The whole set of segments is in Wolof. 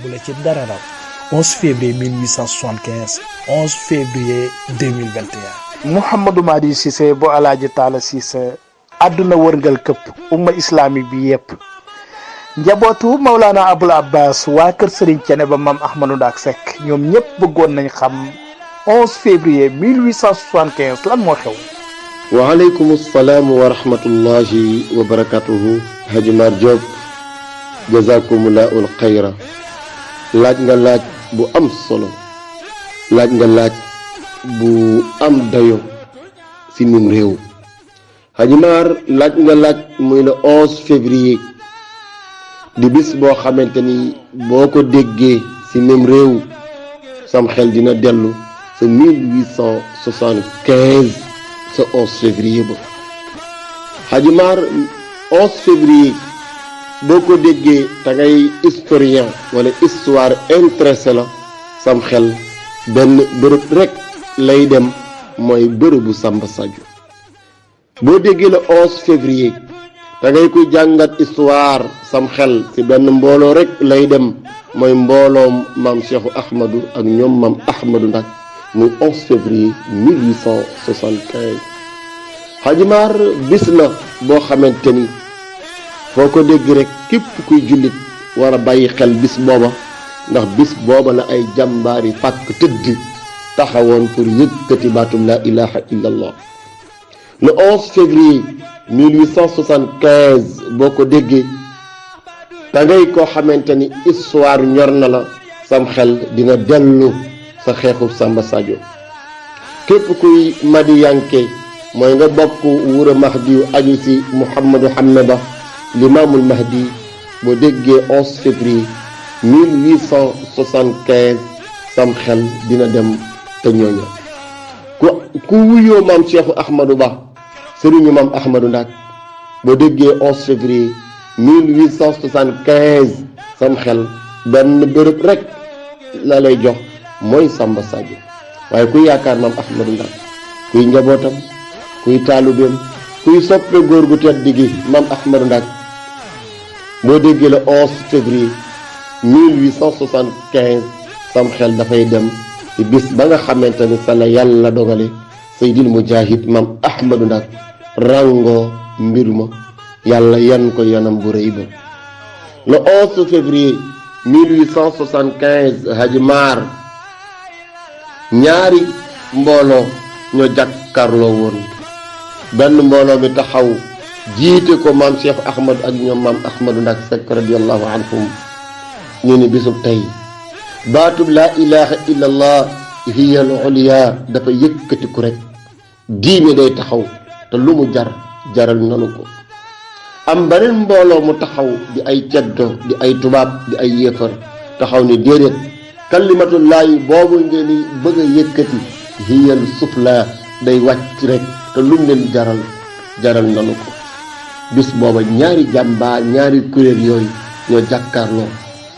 bu la ci dara raw 11 février 1875 11 février 2021. Mouhamadou Madi Cissé bu Alaaji Taala Cissé àdduna wërngal këpp umma islamique bi yépp njabootu Maulana Abul Abbas waa kër Serigne Thiénaba Mame Ahmadou Ndack Seck ñoom ñëpp bëggoon nañ xam 11 février 1875 lan moo xew. waaleykum salaam wa rahmatullahi wa barakatuhu. Haji Mar Diop jazakumullahu xayra. laaj nga laaj bu am solo, laaj nga laaj bu am dayo si nim réew. Haji Mar laaj nga laaj muy le 11 février di bis boo xamante ni boo ko déggee si nim réew sam xel dina dellu sa 1875 sa 11 février ba. Haji Mar 11 février boo ko déggee te ngay historien wala histoire intéressé la sam xel benn bërëb rek lay dem mooy bërëbu Samba Sadio. boo déggee le 11 février te ngay koy jàngat histoire sam xel ci benn mbooloo rek lay dem mooy mbooloom maam Cheikhu Ahmadou ak ñoom maam Ahmadou Ndack muy 11 février 1875. Haji Mar bis la boo xamante ni foo ko dégg rek képp kuy jullit war a bàyyi xel bis booba, ndax bis booba la ay jàmbaari fàkk tëdd taxawoon pour yëkkati baatum laa ilaha illallah. le 11 février 1875 boo ko déggee da ngay koo xamante ni histoire ñor na la sam xel dina dellu sa xeexu Samba Sadio. képp kuy madiyanke mooy nga bokk wura Mahdi aju si Mouhamadou Hameba Limaamul Mahdi, boo déggee 11 février 1875 sam xel dina dem te ñooña ku wuyoo maam Cheikhu Ahmadou Ba sëriñu maam Ahmadou Ndack boo déggee 11 février 1875 sam xel benn bërëb rek la lay jox mooy Samba Sadio. waaye kuy yaakaar maam Ahmadou Ndack, kuy njabootam, kuy taalubeem, kuy soppe góor gu tedd gi maam Ahmadou Ndack, boo déggee le 11 février 1875 sam xel dafay dem ci bis ba nga xamante ni sa la yàlla dogale Seydil Mujahid maam Ahmadou Ndack rango mbir ma yàlla yan ko yanam bu rëy ba. le 11 février 1875 Haji Mar ñaari mbooloo ñoo jàkkaarloo woon. benn mbooloo mi taxaw jiite ko maam Cheikh Ahmad ak ñoom maam Ahmadou Ndack Seck radiyallahu anhum. ñu ni bisub tey baatub laa ilaha illallah hiya al ulya dafa yëkkatiku rek diine day taxaw te lu mu jaral nanu ko. am beneen mbooloo mu taxaw di ay ceddo di ay tubaab di ay yéefar taxaw ni déedéet kalimatullaahi boobu ngeen di bëgg a yëkkati hiyal sufla day wàcc rek te lu mu leen jaral nanu ko. bis booba ñaari jàmbaar ñaari kuréel yooyu ñoo jàkkaarloo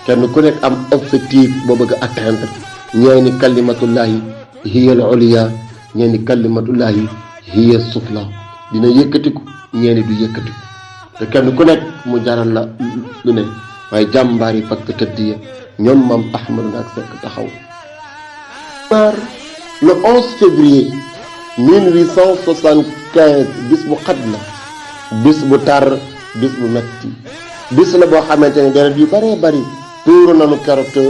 kenn ku nekk am objectif boo bëgg a atteindre. ñee ni kalimatullaahi hiyal ulya ñee ni kalimatullaahi hiyal sufla dina yëkkatiku ñee ni du yëkkatiku te kenn ku nekk mu jaral la lu ne. waaye jàmbaar yi fakk tëdd ya ñoom maam Ahmadou Ndack Seck taxaw. le 11 février 1875 bis bu xat la, bis bu tar, bis bu metti, bis la boo xamante ne deret yu bëree bëri tuuru nanu keroog te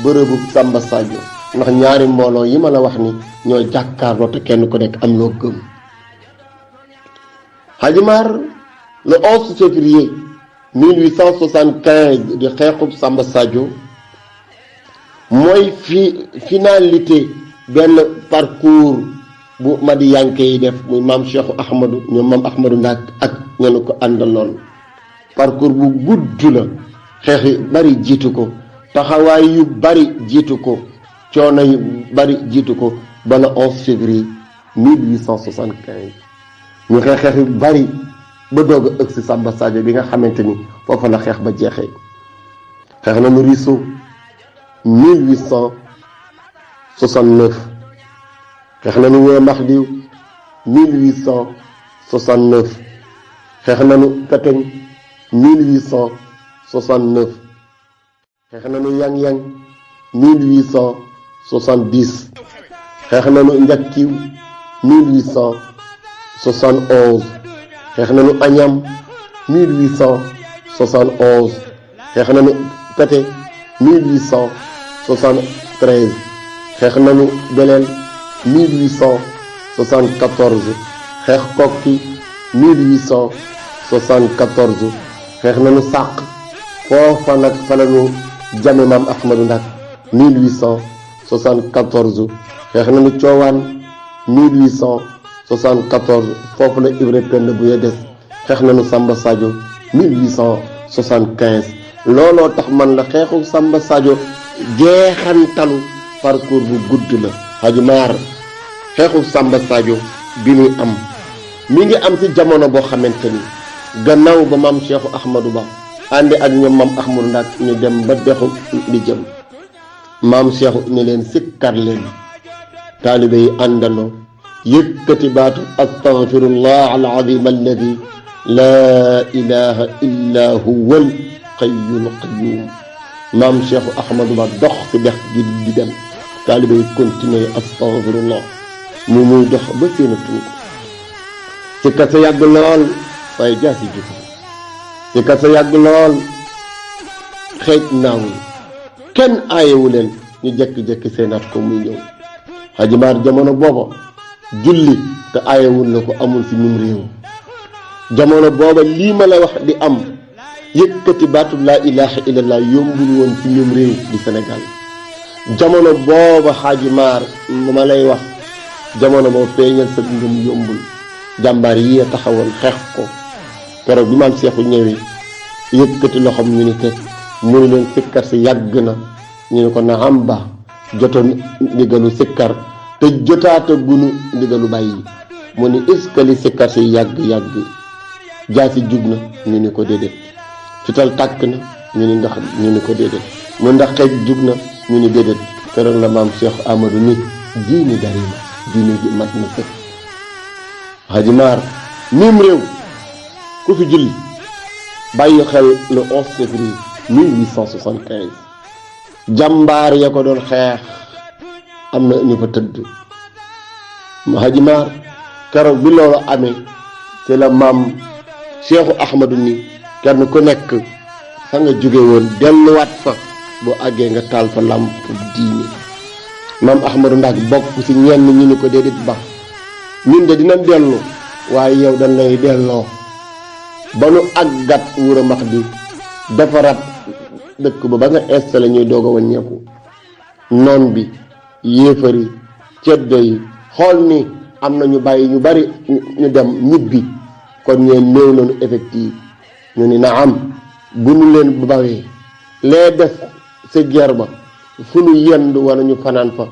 bërëbu Samba Sadio, ndax ñaari mbooloo yi ma la wax ni ñoo jàkkaarloo te kenn ku nekk am loo gëm. Haji Mar le 11 février 1875 di xeexub Samba Sadio mooy finalité benn parcours bu madiyanke yi def muy maam Cheikhu Ahmadou ñoom maam Ahmadou Ndack ak ñenu ko àndaloon. parcours bu gudd la, xeex yu bari jiitu ko, taxawaay yu bari jiitu ko, coono yu bari jiitu ko ba le 11 février 1875 ñu xeex yu bari ba doog a ëgg si Samba Sadio bi nga xamante ni foofu la xeex ba jeexee. xeex nañu Risso 1869, xeex nañu Wuro Mahdi 1869, xeex nañu Kateñ 1869, xeex nañu yang-yang 1870 xeex nañu njakkiw 1871 xeex nañu añam 1871 xeex nañu pete 1873 xeex nañu beleel 1874 xeex kokki 1874 xeex nañu sàq foofa nag fa lañu jame maam Ahmadou Ndak 1874 xeex nañu coowaan 1874 foofu la Ibra Penda bu ya des xeex nañu Samba Sadio 1875 looloo tax man la xeexu Samba Sadio jeexantalu parcours bu gudd la Hadji Mar xeexu Samba Sadio bi muy am mi ngi am ci jamono boo xamante ni gannaaw ba maam Cheikhu Ahmadou Ba àndi ak ñoom maam Ahmadou Ndak ñu dem ba dexu di jëm maam Cheikhu ne leen sikkar leen taalibe yi àndandoo yëkkati baatu astaghfirullah al-azim alladi laa ilaha illa huwa al-hayyul qayyum maam Cheikhu Ahmadou Ba dox ci dex gi di dem taalibe yi continuer astaghfirullah muy dox ba séenatuñ ko ci kase yàgg lool waaye jaasi jiitu ci kase yàgg lool xeej naawul kenn aayewu leen ñu jekki-jekki seenaat ko muy ñëw Hadji Mar jamono booba julli te aayewul la ko amul ci mim réew jamono booba lii ma la wax di am yëkkati baatu laa ilaha illallah yombul woon ci mim réew di Sénégal jamono booba Hadji Mar ma lay wax jamono booba feeñal sa ngëm yombul jàmbaar yi a taxawoon xeex ko keroog bi maam Seexu ñëwee yëkkati loxoom ñu ni teg mu ne leen sikkar si yàgg na ñu ne ko na am ba jotoon ndigalu sikkar te jotaata gunu ndigalu bàyyi mu ni est-ce que li sikkar si yàgg jaasi jug na ñu ni ko déedéet fital tàkk na ñu ni ndax ñu ni ko déedéet mu ndax xeej jug na ñu ni déedéet keroog la maam Cheikh Amadou ni diini darima diini ji mat na sëkk Hadji Mar mim réew ku fi julli bàyyi xel le 11 février 1875 jàmbaar ya ko doon xeex am na ñu fa tëdd Hadji Mar keroog bi loolu amee ci la maam Cheikhu Ahmadou ni kenn ku nekk fa nga jóge woon delluwaat fa boo àggee nga taal fa làmp diine maam Ahmadou Ndak bokk ci ñenn ñu ni ko déedéet ba ñun de dinañ dellu waaye yow dañ lay delloo ba nu àggat Wuro Maxdi defaraat dëkk ba nga installé ñuy doog a wàññeeku noon bi yéefari ceddo yi xool ni am na ñu bàyyi ñu bari ñu dem ñibbi kon ñeen néew nañu effectif ñu ni na am bu nu leen bawee lee def sa guerre ba fu nu yendu wala ñu fanaan fa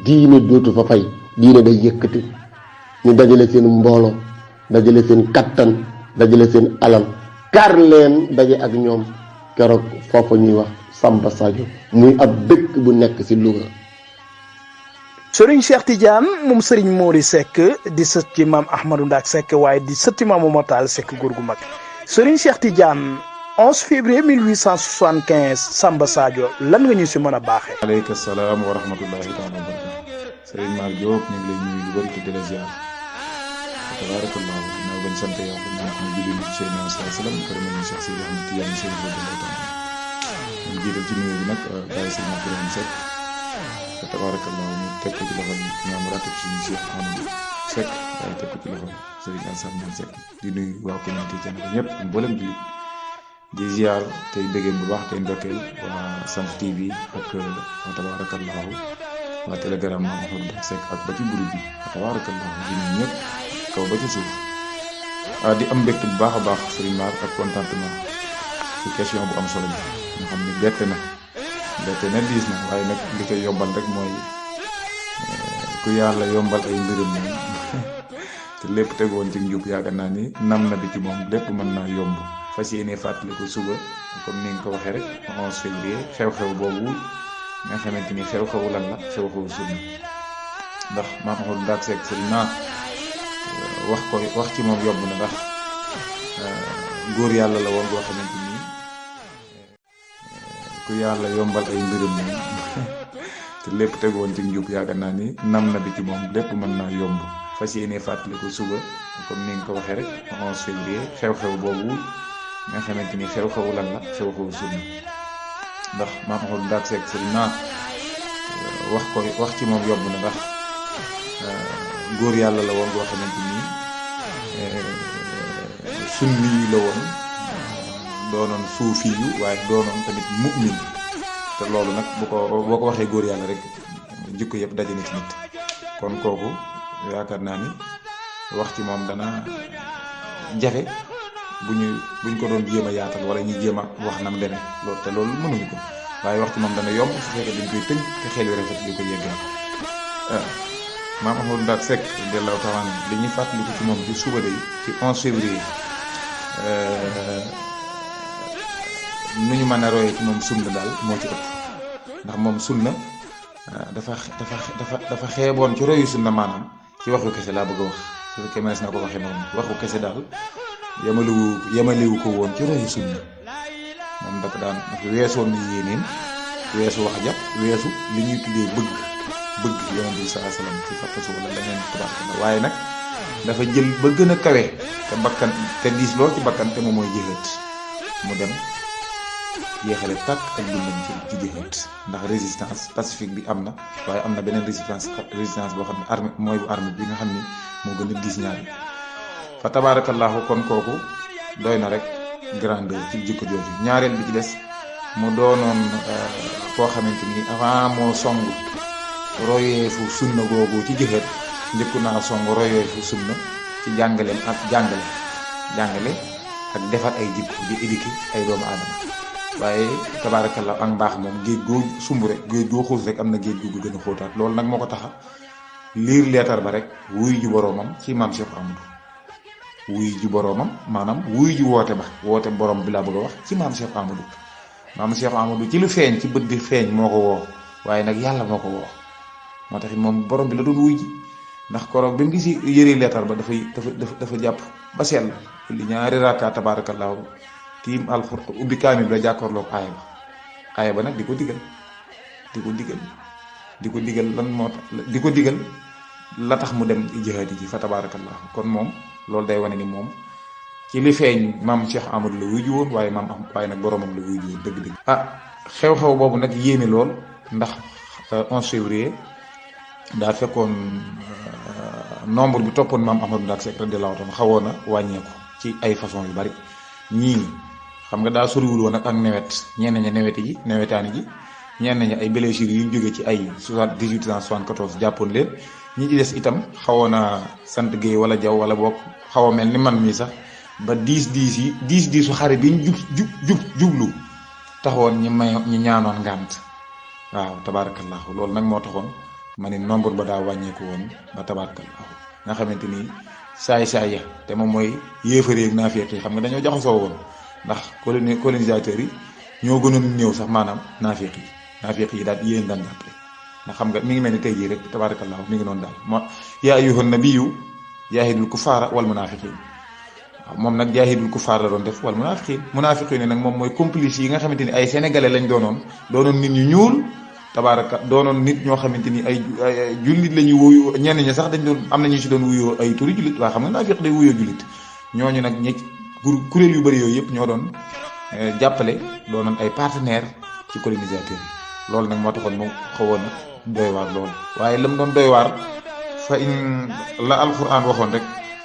diine dootu fa fay diine day yëkkati ñu dajale seen mbooloo dajale seen kattan dajale seen alal kar leen daje ak ñoom keroog foofa ñuy wax Samba Sadio muy ab dëkk bu nekk ci Louga. Serigne Cheikh Tidiane moom Serigne Mori Seck di sët ci maam Ahmadou Ndak Seck waaye di sët ci maam Momar Tall Seck góor gu mag Serigne Cheikh Tidiane 11 février 1875 Samba Sadio lan nga ñu ci mën a baaxee. aleyka salaam wa rahmatullahi taala wa barakatuh Serigne Mar Diop ñu ngi lay nuyu lu bari te di la ziar tabarakallah ginnaaw bañ sant yàlla ñaan ko ñu julli ci Seydina sallam kër nañu Cheikh Sidi Ahmed Tidiane Cheikh radiyallahu taala ñu jiital ci nuyu bi nag bàyyi Serigne Abdourahmane Seck tabarakallah ñu teg ko ci loxo ñoom ratib suñu Cheikh Amadou Seck waaye teg ko ci loxo Serigne Alassane Seck di nuyu waa communauté Thiénaba ñëpp mboolem bi di ziar tey bëggeen bu baax tey ndokkeel waa Sant TV ak wa tabarakallahu waa Telegram maam Ahmadou Ndak Seck ak ba ci groupe bi wa tabarakallahu di nuyu ñëpp kaw ba ci suuf di am mbégte bu baax a baax Serigne Mar ak contentement ci question bu am solo bi nga xam ne bette na diis na waaye nag li koy yombal rek mooy ku yàlla yombal ay mbirum moom te lépp tegoon ci njub yaakaar naa ni nam na bi ci moom lépp mën naa yomb fas yéene fàttaliku suba comme ni nga ko waxee rek 11 février xew-xew boobu nga xamante ni xew-xewu lan la xew-xewu sunna ndax maam Ahmadou Ndak Seck Serigne Mar wax ci moom yomb na ndax góor yàlla la woon boo xamante ni ku yàlla yombal ay mbirum moom te lépp tegoon ci njub yaakaar naa ni nam na bi ci moom lépp mën naa yomb. fas yéene fàttaliku suba comme ni nga ko waxee rek 11 février xew-xew boobu nga xamante ni xew-xewu lan la xew-xewu sunna ndax maam Ahmadou Ndack Seck sëriñ naa wax ci moom yomb na ndax góor yàlla la woon boo xamante ni sunni yu la woon doonoon suufi yu waaye doonoon tamit mu'min te loolu nag boo ko waxee góor yàlla rek jikko yëpp daje na ci nit kon kooku yaakaar naa ni wax ci moom dana jafe buñ ko doon jéem a yaatal wala ñu jéem a wax nam demee loolu te loolu mënuñu ko waaye wax ci moom dana yomb su fekkee dañ koy tënk te xel yu rafet di ko yeggal maam Ahmadou Ndack Seck radiyallahu ta'ala anhu li ñuy fàttaliku ci moom ci suba de ci 11 février nu ñu mën a royee ci moom sunna daal moo ci ëpp ndax moom sunna dafa xeeboon ci royu sunna maanaam ci waxu kese laa bëgg a wax su fekkee mënees na ko waxee noonu waxu kese daal yemalewu ko woon ci royu sunna moom dafa weesoon ni yéenéem weesu wax ja weesu li ñuy tuddee bëgg yonent bi sallallahu alayhi wasallam ci fàttasu wala leneen tubaab waaye nag dafa jël ba gën a kawe te bakkan te diis lool ci bakkan te moom mooy jëxët mu dem jeexale tàkk ak dundam ci jëxët ndax résistance pacifique bi am na waaye am na beneen résistance boo xam ne armée mooy bu armée bi nga xam ni moo gën a diis ñaari fa tabarakallahu kon kooku doy na rek grandeur ci jikko jooju ñaareel bi ci des mu doonoon koo xamante ni avant moo song royeefu sunna googu ci jëxët njëkku naa song royeefu sunna ci jàngaleem ak jàngale ak defar ay jikko di éduquer ay doomu aadama waaye tabarakallah ak mbaax moom géej goo sumb rek géej goo xuus rek am na géej gu gën a xóotaat loolu nag moo ko taxa liir leetar ba rek wuy ju boroomam ci maam Cheikh Amadou wuy ju boroomam maanaam wuy ju woote borom bi laa bëgg a wax ci maam Cheikh Amadou ci lu feeñ ci bët di feeñ moo ko woo waaye nag yàlla moo ko woo moo tax moom borom bi la doon wuy ji ndax koroog bi mu gis yëri leetar ba dafa jàpp ba sell li ñaari rakka tabarakallahu tiim alxuraan ubbi kaamil bi la jàkkaarloog aaya ba nag di ko digal lan moo tax di ko digal la tax mu dem jihaad ji fa tabarakallahu kon moom loolu day wane ni moom ci li feeñ maam Cheikh Amadou la wuyu woon waaye nag boromam la wuyu woon dëgg-dëgg. xew-xew boobu nag yéeme lool ndax 11 février daa fekkoon nombre bi toppoon maam Ahmadou Ndack Seck radiyallahu ta'ala xawoon na wàññeeku ci ay façon yu bari ñii xam nga daa soriwul woon ak nawet ñenn ña nawetaani ji ñenn ña ay blessures yu ñu jóge ci ay 1874 jàppoon leen ñi ci des itam xawoon na sant Guèye wala Jaw wala boog xaw a mel ni man mii sax ba diisu xare bi ñu jublu taxoon ñi ñaanoon ngànt waaw tabarakallahu loolu nag moo taxoon ma ne nombre ba daa wàññeeku woon ba tabarakallahu nga xamante ni saay ya te moom mooy yéefare ak naafeq yi xam nga dañoo jaxasoo woon ndax colonisateurs yi ñoo gënoon néew sax maanaam naafeq yi daal yéen daan jàppale ndax xam nga mi ngi mel ni tey jii rek tabarakallahu mi ngi noonu daal moo yaa ayyuhan nabiyyu jaahidul kufaara wal munaafiqiin waaw moom nag jaahidul kufaar la doon def wal munaafiqiin nag moom mooy complice yi nga xamante ni ay sénégalais lañ doonoon nit ñu ñuul doonoon nit ñoo xamante ni ay jullit la ñuy wuyu ñenn ñi sax dañ doon am na ñu si doon wuyoo ay turi jullit waa xam nga naafiq day wuyoo jullit ñooñu nag kuréel yu bëri yooyu yëpp ñoo doon jàppale doonoon ay partenaire ci colonisateurs yi loolu nag moo taxoon moom xawoon na doy waar loolu waaye lam doon doy waar fa in la alquran waxoon rek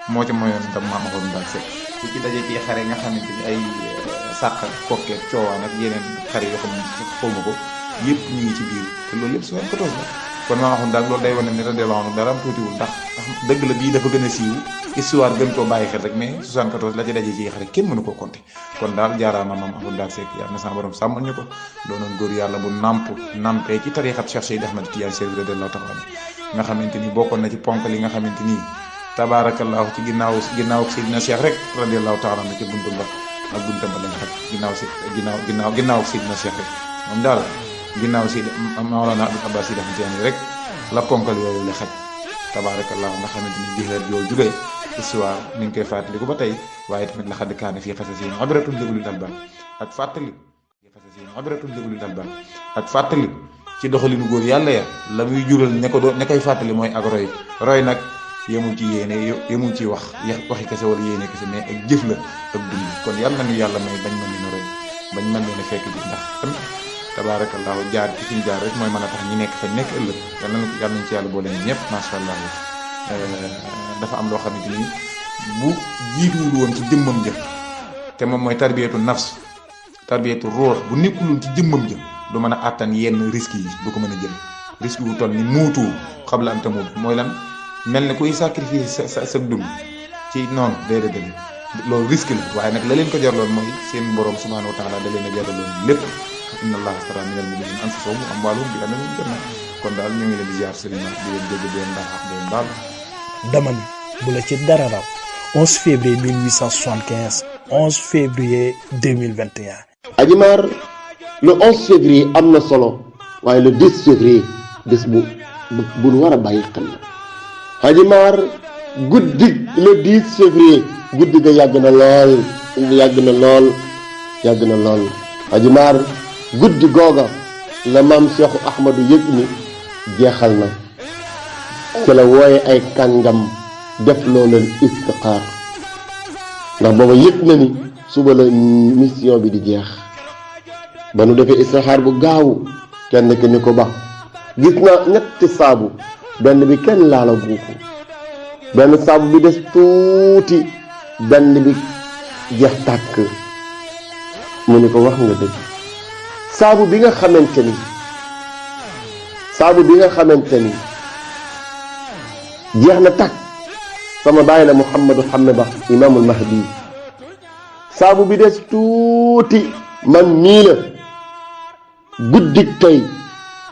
moo ci moyoon tam maam Ahmadou Ndack Seck ku ci daje ci xare nga xamante ni ay sàq kokkeeg coowaan ak yeneen xare yoo xam ne xawma ko yëpp ñu ngi ci biir te loolu yëpp 74 la kon maam Ahmadou Ndack loolu day wane ni radiyallahu anhu dara am tuutiwul ndax dëgg la bii dafa gën a siiw histoire gën koo bàyyi xel rek mais 74 la ci daje ci xare kenn mënu koo compter kon daal jaaraama maam Ahmadou Ndack Seck yàlla na sama borom sàmmal ñu ko doonoon góor yàlla bu nampee ci tarixat Cheikh Seydi Ahmad Tidiane Chérif radiyallahu ta'ala nga xamante ni bokkoon na ci ponk li nga xamante ni tabarakallahu ci ginnaaw Seydina Cheikh rek radiyallahu ta'ala na ci buntu ba ak buntu ba lañ xaj ginnaaw Seydina Cheikh rek moom daal ginnaaw Seydi Mawlana Abdou Abbas Seydi Ahmad Tidiane rek la ponkal yooyu la xaj tabarakallahu nga xamante ni jihaad yooyu jugee histoire ni ngi koy fàttaliku ba tey waaye tamit la xadd kaana fii qasasihim ibratun li ulil albaab ak fàttali xasas yi ibratun li ulil albab ak fàttali ci doxalinu góor yàlla ya la muy jural ña koy fàttali mooy ak roy nag yemul ci yéene yemul ci waxi kese wala yéene kese mais ak jëf la ak dund kon yàlla nañu yàlla may bañ mën leen a roy bañ mën leen a fekk ji ndax tam tabaarakallaahu jaar ci fiñ jaar rek mooy mën a tax ñi nekk fa nekk ëllëg yàlla nañ ci yàlla boole ñëpp macha allah. dafa am loo xamante ni bu jiituwul woon ci jëmmam jë te moom mooy tarbiyatu nafs tarbiyatu ruux bu nekkuloon ci jëmmam jë du mën a àttan yenn risques yi du ko mën a jël risque wu toll ni muutu xabla an tamut mooy lan mel ne kuy sacrifice sa dund ci noonu déedéet loolu risque la waaye nag la leen ko jarloon mooy seen borom subhanahu wa taala da leen a jaraloon lépp inna allaha astara minal mu'minina anfusahum wa amwalahum bi anna lahum janna kon daal ñu ngi leen di ziar sëriñ di leen dégg di leen baax ak di leen baal dama ni bu la ci dara raw 11 février 1875 11 février 2021. Adjimar le 11 février am na solo waaye le 10 février bés bu nu war a bàyyi xel la Adjimar guddi le 10 février guddi ga yàgg na lool Adjimar guddi googa la maam Cheikh Ahmadou yëg ni jeexal na ci la wooye ay kàngam def loo leen istiqaar ndax booba yëg na ni suba la mission bi di jeex ba nu defee istiqaar bu gaaw kenn ki ni ko ba gis na ñetti saabu benn bi kenn laala guuko benn saabu bi des tuuti benn bi jeex tàkk mu ni ko wax nga dëgg saabu bi nga xamante ni jeex na tàkk sama bàyyi la Mouhamadou Xamme Ba imaamul Mahdi saabu bi des tuuti man mii la guddik tey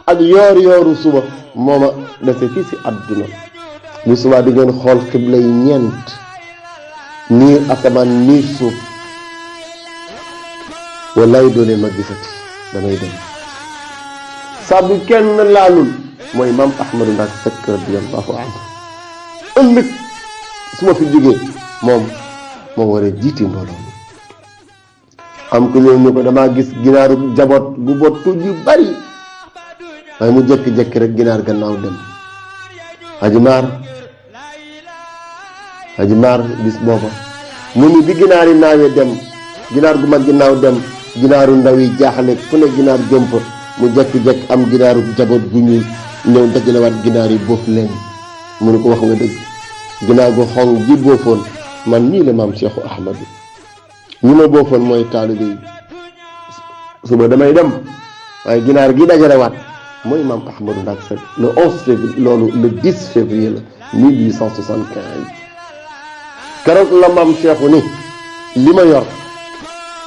ak yooru suba mooma dese fii si àdduna bu subaa di ngeen xool xibla yi ñeent niir asamaan niir suuf wallaay doone ma gisati damay dem saabu kenn laalul mooy maam Ahmadou Ndak Seck radiyallahu anhu ëllëg su ma fi jógee moom moo war a jiiti mbooloo mi am ko ñëw ñu ko damaa gis ginaaru jaboot gu boot tuuj yu bari waaye mu jékki-jékki rek ginaar gannaaw dem Adjimar bis booba mu ni bi ginaar yi naawee dem ginaar gu mag ginnaaw dem ginaaru ndaw yi jaaxle fu ne ginaar jomp mu jékki-jékki am ginaaru jaboot gu ñuul ñëw dajalewaat ginaar yi boof leen mu ne ko wax nga dëgg ginaar gu xong ji boofoon man nii la maam Cheikh Ahmadou ñi ma boofoon mooy taalibe yi suba damay dem waaye ginaar gi dajalewaat mooy maam Ahmadou Ndak Seck le 11 février loolu le 10 février la 1875 keroog la maam Cheikh ni li ma yor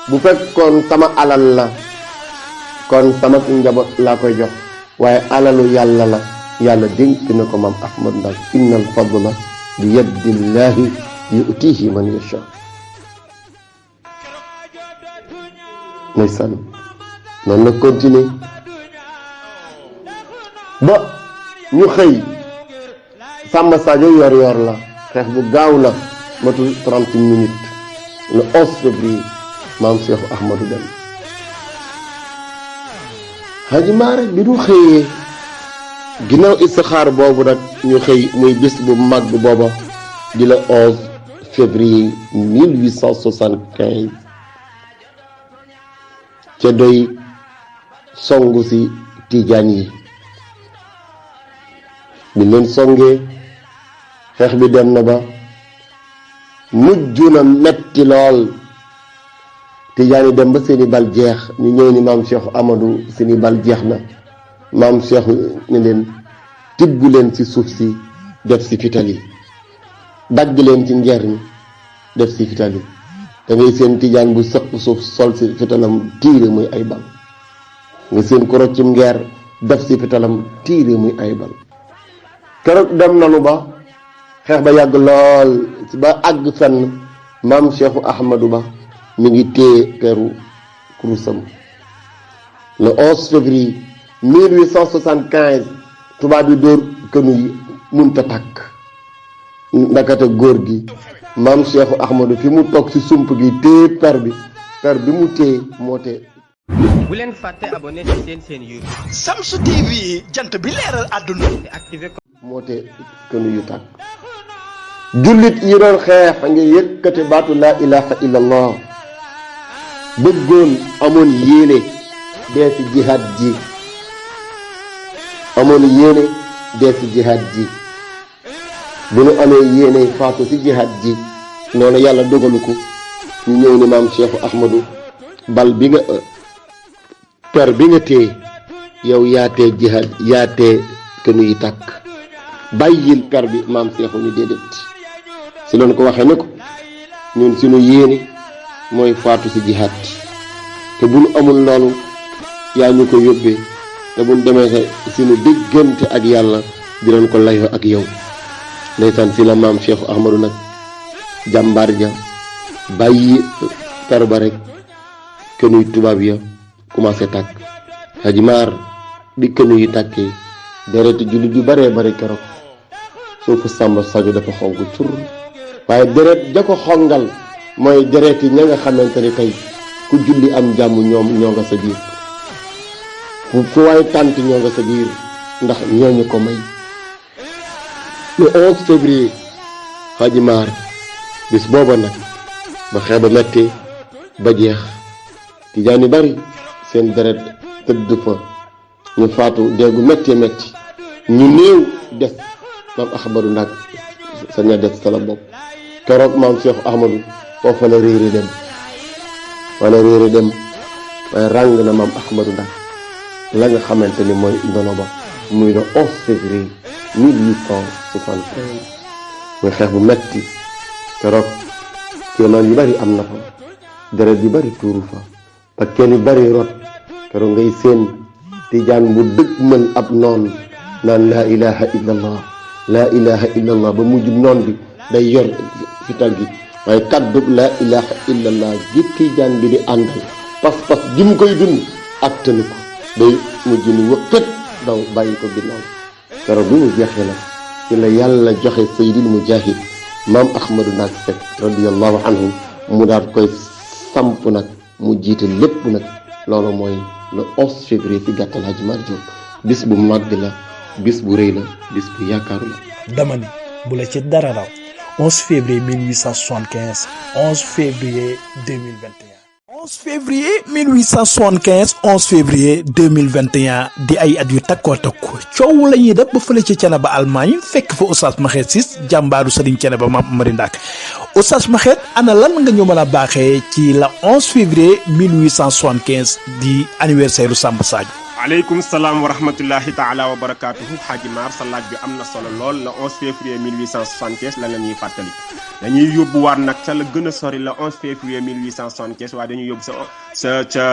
bu fekkoon sama alal la kon sama njaboot laa koy jox waaye alalu yàlla la yàlla dénk na ko maam Ahmadou Ndak innal fadla bi yadillahi yu'tihi man yasha ndeysaan noonu la continuer ba ñu xëy Samba Sadio yor la xeex bu gaaw la matul 30 minutes le 11 février maam Cheikh Ahmadou dem Adjimar bi ñu xëyee ginnaaw istixaar boobu nag ñu xëy muy bis bu mag booba di le 11 février 1875 ca doy songu si tijaan yi bi leen songee xeex bi dem na ba mujj na metti lool tijaan yi dem ba seeni bal jeex ñu ñëw ni maam Cheikh Amadou seeni bal jeex na maam Cheikh ne leen tibbu leen ci suuf si def si fital yi dagg leen ci ngeer mi def si fital yi da ngay seen tijaan bu sëq suuf sol si fitalam tiire muy ay bal nga seen ko roccum ngeer def si fitalam tiire muy ay bal keroog dem nanu ba xeex ba yàgg lool ba àgg fenn maam Cheikh Ahmadou Ba mi ngi téye peru kurusam le 11 février 1875 tubaab bi dóor kënu yi munta takk ndakate góor gi maam Cheikh Ahmadou fi mu toog ci sump gi téye per bi mu téye moo téye bu leen fàtte abonné ci seen YouTube Shamsu TV jant bi leeral àdduna te activé ko moo te kënu yu tàkk jullit yi doon xeex nga yëkkati baatu laa ilaha illallah bëggoon amoon yéene dee ci jihaad ji bu nu amee yéene faatu ci jihaad ji noonu yàlla dogalu ko ñu ñëw ni maam Cheikh Ahmadou bal bi nga per bi nga téye yow yaatee jihaad yaatee kënu yi tàkk bàyyil per bi maam Cheikh ni déedéet si loolu ko waxee ne ko ñun suñu yéene mooy faatu ci jihaad te bu nu amul loolu yaa ñu ko yóbbee te bu nu demee sa suñu diggante ak yàlla dinañ ko layoo ak yow ndeysaan si la maam Cheikh Ahmadou nag jàmbaar ja bàyyi per ba rek kënuy tubaab ya commencé tàkk Haji Maar bi kënu yi tàkkee dereti jullit yu baree bare keroog suufu Samba Sadio dafa xonk cur waaye deret ja ko xongal mooy deret yi ña nga xamante ni tey ku julli am jàmm ñoo nga sa biir fu waay tànt ñoo nga sa biir ndax ñooñu ko may le 11 février Haji Maar bis booba nag ba xeeba mettee ba jeex tijaan yu bari seen deret tëdd fa ñu faatu deegu metti metti ñu néew des maam Ahmadou Ndak sa ña des sa la bopp keroog maam Cheikh Ahmadou foofa la réere dem waaye ràng na maam Ahmadou Ndak la nga xamante ni mooy ndono ba muy le 11 février 1875 muy xeex bu metti keroog kéemaan yu bari am na fa deret yu bari tuuru fa ba kenn yu bari rot keroog ngay seen tijaan bu dëgmal ab noon naan laa ilaha illallah ba mujj noon bi day yor fital gi waaye kaddu laa ilaha illallah gi tijaan bi di àndal pas-pas ji mu koy dund attanu ko day mujj ni wëppët daw bàyyi ko ginnaaw keroog bi mu jeexee nag ci la yàlla joxe sayyidil mujahid maam Ahmadou Ndak Seck radiyallahu anhu mu daal koy samp nag mu jiite lépp nag loolu mooy le 11 février ci gàttal Hadji Mar Diop bis bu màgg la bis bu rëy la bis bu yaakaaru la dama ni bu la ci dara raw 11 février 1875 11 février 2021 11 février 1875 11 février 2021 di ay at yu takkoo takku coow la ñuy def ba fële ci Thiénaba Allemagne fekk fa Oustaz Maxeet Ciss jàmbaaru Serigne Thiénaba Mame Amary Ndak Oustaz Maxeet ana lan nga ñu mën a baaxee ci la 11 février 1875 di anniversaire u Samba Sadio. aleykum salaam wa rahmatullahi taala wa barakaatuhu Hadji Mar sa laaj bi am na solo lool le 11 février 1875 la ñuy fàttali dañuy yóbbuwaat nag ca la gën a sori le 11 février 1875 waaye dañuy yóbbu ca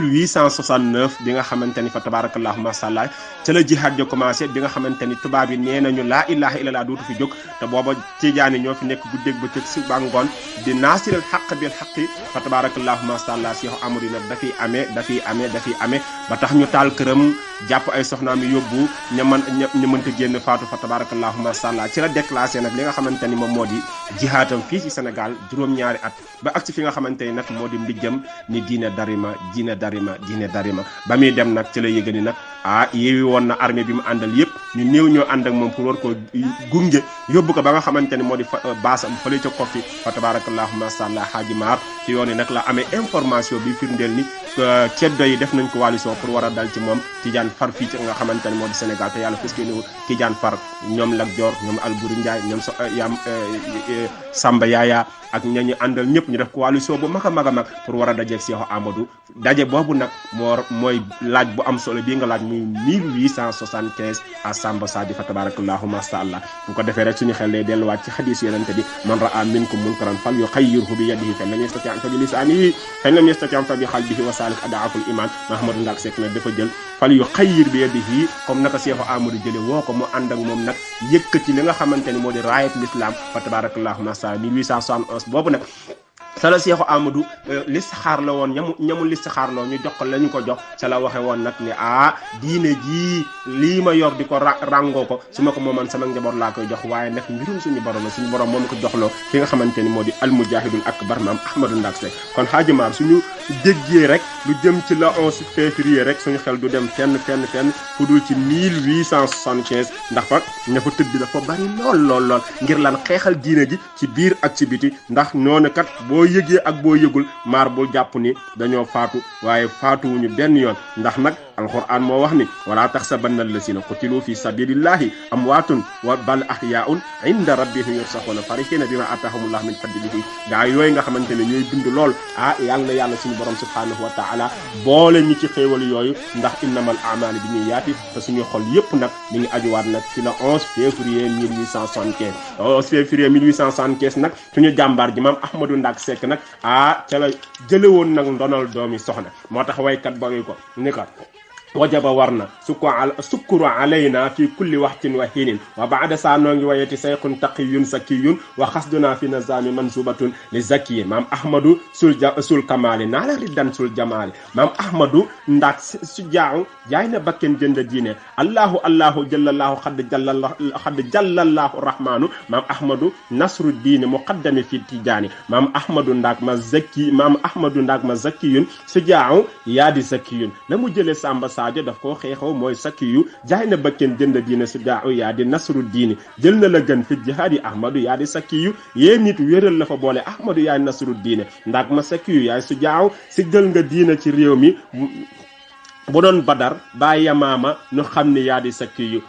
1869 bi nga xamante ni fa tabarakallahu masàllaa ca la jihaad ja commencé bi nga xamante ni tubaab yi nee nañu laa ilaha illallah dootu fi jóg te booba tijaani ñoo fi nekk guddeeg ba cëg si ba ngoon di naasiril xaq bil xaqi fa tabarakallahu masàllaa Cheikh Amadou nag dafiy amee ba tax ñu taal këram jàpp ay soxnaam yóbbu ña mënta génn faatu fa tabarakallahu masàllaa ci la déclassé nag li nga xamante ni moom moo di jihaatam fii ci Sénégal juróom-ñaari at ba ak ci fi nga xamante ni nag moo di mbijjam ni diine darima ba muy dem nag ci la yëga ni nag yeewi woon na armée bi mu àndal yëpp ñu néew ñoo ànd ak moom pour war ko gunge yóbbu ko ba nga xamante ni moo di baasam fële ca Kokki fa tabarakallahu masàllaa Hadji Mar ci yoon yi nag la amee information bi firndeel ni ceddo yi def nañ ko coalition pour war a dal ci moom Tidiane far fii ci nga xamante ni moo di Sénégal te yàlla fës ni Tidiane far ñoom Lat Joor ñoom Alburi Njaay ñoom Samba Yaaya ak ñañu àndal ñëpp ñu def coalition bu mag a mag a mag pour war a dajeeg Cheikh Amadou daje boobu nag mooy laaj bu am solo bii nga laaj muy 1875 à Samba Sadio fa tabarakallahu masha Allah bu ko defee rek suñu xel lay delluwaat ci xadiis yonente bi man ra'a minkum munkaran fal yughayyirhu bi yadihi fa lam yastati' fa bi lisanihi fa lam yastati' fa bi qalbihi wa salik ad'aful iman Mahamadou Ndak Seck nag dafa jël fal yughayyir bi yadihi comme naka Cheikh Amadou jële woo ko mu ànd ak moom nag yëkkati li nga xamante ni moo di raayat l'islam fa tabarakallahu masha Allah 1871 boobu nag sala Cheikh Amadou listixaar la woon ñamu listixaar loo ñu jox ko la ñu ko jox ca la waxe woon nag ni diine jii lii ma yor di ko ràngoo ko su ma ko mooman sama njaboot laa koy jox waaye nag mbirum suñu borom la suñu borom moom ko joxloo ki nga xamante ni moo di almujahidul akbar maam Ahmadou Ndak Seck kon Hadji Mar suñu déggee rek lu jëm ci la 11 février rek suñu xel du dem fenn fu dul ci 1875 ndax fa ña fa tëdd dafa bari lool ngir lan xeexal diine ji ci biir ak ci biti ndax noonu kat boo yëgee ak boo yëgul maar bul jàpp ni dañoo faatu waaye faatuwuñu benn yoon ndax nag alquran moo wax ni wala taxsabanna allasina qutilu fi sabilillahi amwaatun wa bal ahyaun inda rabbihim yursaxuuna farihina bima atahumullah min fadlihi gaa yooyu nga xamante ne ñooy dund lool yàlla na yàlla suñu borom subhanahu wa taala boole ñu ci xéewal yooyu ndax innamal a'malu bi niyyati te suñu xol yépp nag mi ngi ajuwaat nag ci le 11 février 1875 11 février 1875 nag suñu jàmbaar ji maam Ahmadou Ndak Seck nag ca la jële woon nag ndonal doomi soxna moo tax waykat ba ko ni ko wajaba war na sukkuru alayna fi kulli waxtin wa hinin wa baada saa noo ngi wayeti sayqun taqiyun sakiyun wa xasduna fi nazami mansubatun li zakiyin maam ahmadou sul kamali naa la riddan sul jamali maam ahmadou Ndak su jaaw jaay na bakken jënd diine allahu jallallahu xadd jallallahu rahmanu maam ahmadou nasru diine muqaddami fi tijaani maam ahmadou Ndak ma zakiyun su jaaw yaa di zakiyun la mu jële samba Sadio daf koo xeexoo mooy sakkiyu jaay na bakken jënd diine su jaaw yaa di nasru diini jël na la gën fi jihaadi ahmadou yaa di sakkiyu yéen nit wéral la fa boole ahmadou yaay nasru diine Ndak ma sakkiyu yaay su jaaw si jël nga diine ci réew mi bu doon badar baa yamaama ñu xam ni yaa di sakkiyu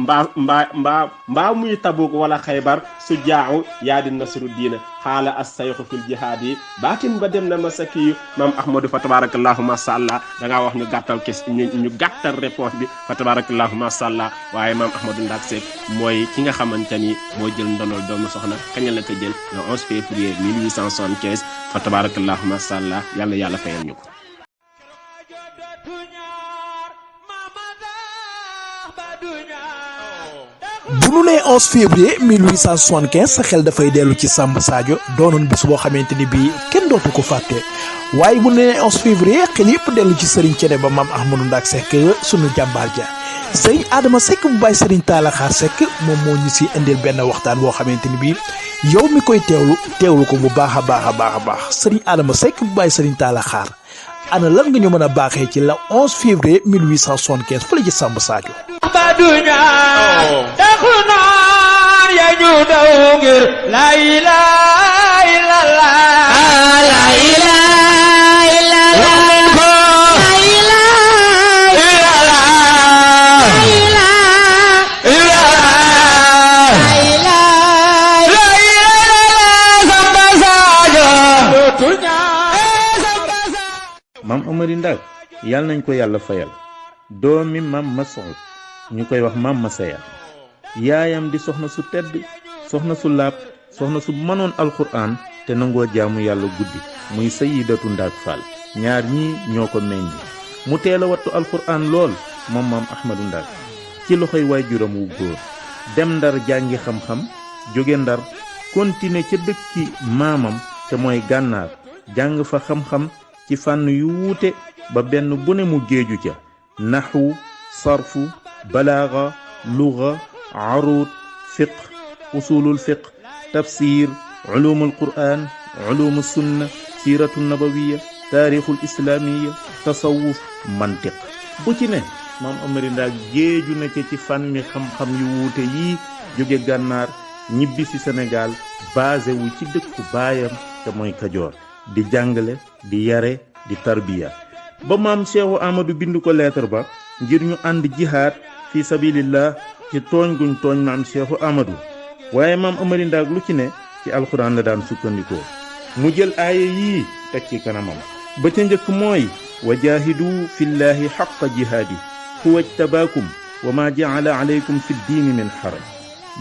mbaa muy tabuk wala xaybar su jaaw yaa di nasru diine xaala as sayxu fil jihaad yi baatin ba dem na ma sakkiyu maam ahmadou fa tabarakallahu masha Allah da ngaa wax ñu gàttal ñu gàttal réponse bi fa tabarakallahu masha Allah waaye maam ahmadou Ndak Seck mooy ki nga xamante ni moo jël ndonol doomu soxna kañ la ko jël le 11 février 1875 fa tabarakallahu masha Allah yàlla fayal ñu ko. bu nu nee 11 février 1875 sa xel dafay dellu ci Samba Sadio doonoon bis boo xamante ni bii kenn dootu ko fàtte waaye bu nu nee 11 février xel yëpp dellu ci Serigne Thiénaba maam Ahmadou Ndak Seck sunu jàmbaar ja Serigne Adama Seck bu bàyyi Serigne Talla Xaar Seck moom moo ñu si indil benn waxtaan boo xamante ni bii yow mi koy teewlu ko bu baax a baax Serigne Adama Seck bu bàyyi Serigne Talla Xaar ana lan nga ñu mën a baaxee ci la 11 février 1875 fële ci Samba Sadio. badunya taxuna ya ñu daw ngir la ilaha illallah la ilaha illallah la ilaha maam Amari Ndak yàlla nañ ko yàlla fayal doomi maam Mas'ud ñu koy wax maam Masaya yaayam di soxna su tedd soxna su laab soxna su mënoon alxuraan te nangoo jaamu yàlla guddi muy sayidatu Ndak Fall ñaar ñii ñoo ko meññ mu teel a wattu alxuraan lool moom maam Ahmadou Ndak ci loxoy waajuram wu góor dem Ndar jàngi xam-xam jóge Ndar continuer ca dëkki maamam te mooy gànnaar jàng fa xam-xam ci fànn yu wuute ba benn bu ne mu géeju ca naxwu sarfu balaaga luga aruud fiq usulul fiq tafsir ulumul qur'an ulumul sunna siiratu nabawiya taarixul islaamiya tasawuf mantiq bu ci ne maam Amari Ndak géeju na ca ci fànni xam-xam yu wuute yii jóge gànnaar ñibbi si Sénégal basé wu ci dëkku baayam te mooy Kajoor di jàngale di yare di tarbiya ba maam Cheikhu Amadou bind ko lettre ba ngir ñu ànd jihaad fi sabilillah ci tooñ guñ tooñ maam Cheikhu Amadou waaye maam Amari Ndak lu ci ne ci alxuraan la daan sukkandikoo mu jël aaya yii teg ci kanamam ba ca njëkk mooy wa jaahidu fillahi xaqa jihaadi huwa ijtabaakum wa ma jaala alaykum fi ddiini min xaraj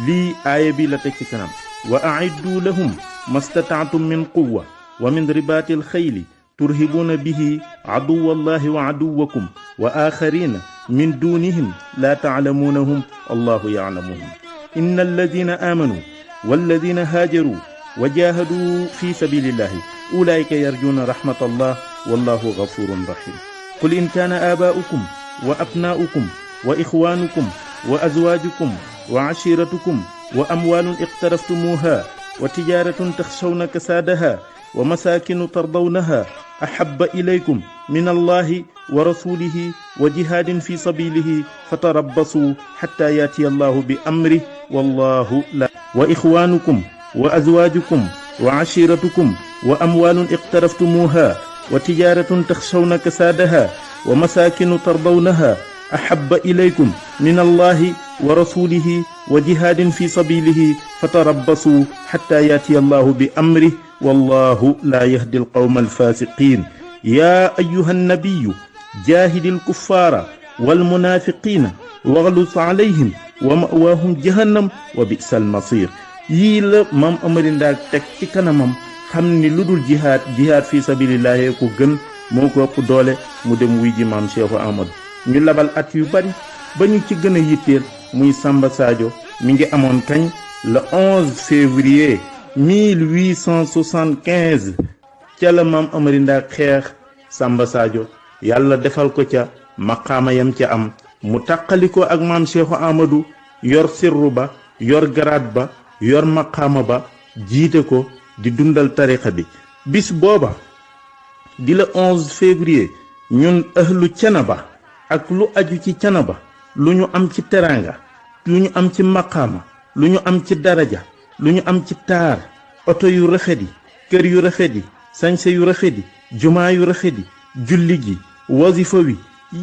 lii aaya bi la teg ci kanam wa aiddu lahum mastataatum min quwa wa min ribaati alxayli turhibuuna bihi aduwa allahi wa aduwakum wa axarina min dunihim la taalamuunahum allahu yaalamuhum inna alladina aamanuu walladina haajaruu wa jaahaduu fi sabilillahi ulaika yarjuuna rahmat allah wallahu gafurun rahim qul in kaana aabaa'ukum wa abnaa'ukum wa ixwaanukum wa azwaajukum wa ashiratukum wa amwaalun iqtaraftumuuha wa tijaaratun taxshawna kasaadaha wa masaakinu tardawnaha أحب إليكم من الله ورسوله وجهاد في سبيله فتربصوا حتى يأتي الله بأمره والله لا وإخوانكم وأزواجكم وعشيرتكم وأموال اقترفتموها وتجارة تخشون كسادها ومساكن ترضونها أحب إليكم من الله ورسوله وجهاد في سبيله فتربصوا حتى يأتي الله بأمره والله لا يهدي القوم الفاسقين يا أيها النبي جاهد الكفار والمنافقين واغلظ عليهم ومأواهم جهنم وبئس المصير ييل مام أمرين داك تك ci kanamam xamni ludul jihad fi sabilillah ko gën moko ëpp doole mu dem wuy ji maam Cheikh Amadou ñu labal at yu bari ba ñu ci gën a yitteel muy Samba Sadio mi ngi amoon kañ le 11 février 1875 ca la maam Amari Ndaak xeex Samba Sadio yàlla defal ko ca maqaama yam ca am mu tàqalikoo ak maam Cheikh Amadou yor sirru ba yor garaat ba yor maqaama ba jiite ko di dundal tariqa bi bis booba di le 11 février ñun ahlu Canaba ak lu aju ci Canaba lu ñu am ci teranga lu ñu am ci maqaama lu ñu am ci daraja lu ñu am ci taar oto yu rafet yi kër yu rafet yi sañse yu rafet yi jumaa yu rafet yi julli gi wasifa wi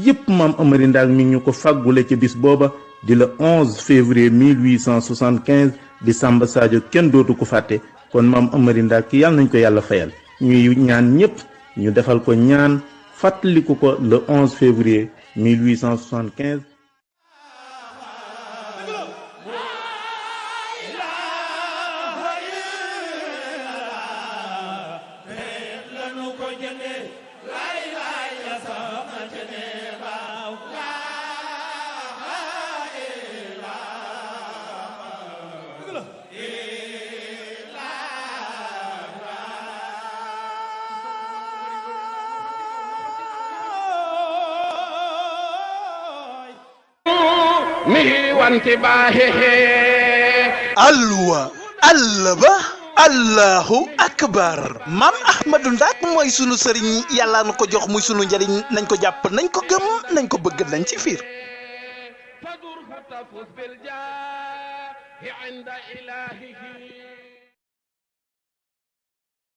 yépp maam Amari Ndaak mi ñu ko fàggule ci bis booba di le 11 février 1875 di Samba Sadio kenn dootu ko fàtte kon maam Amari Ndaak yàlla nañ ko yàlla fayal ñuy ñaan ñépp ñu defal ko ñaan fàttaliku ko le 11 février 1875 alwa allaba allahu akbar maam Ahmadou Ndaak mooy sunu sëriñ yàlla na ko jox muy sunu njëriñ nañ ko jàpp nañ ko gëm nañ ko bëgg nañ ci fiir فدر فتفوز بالجاه عند إلهه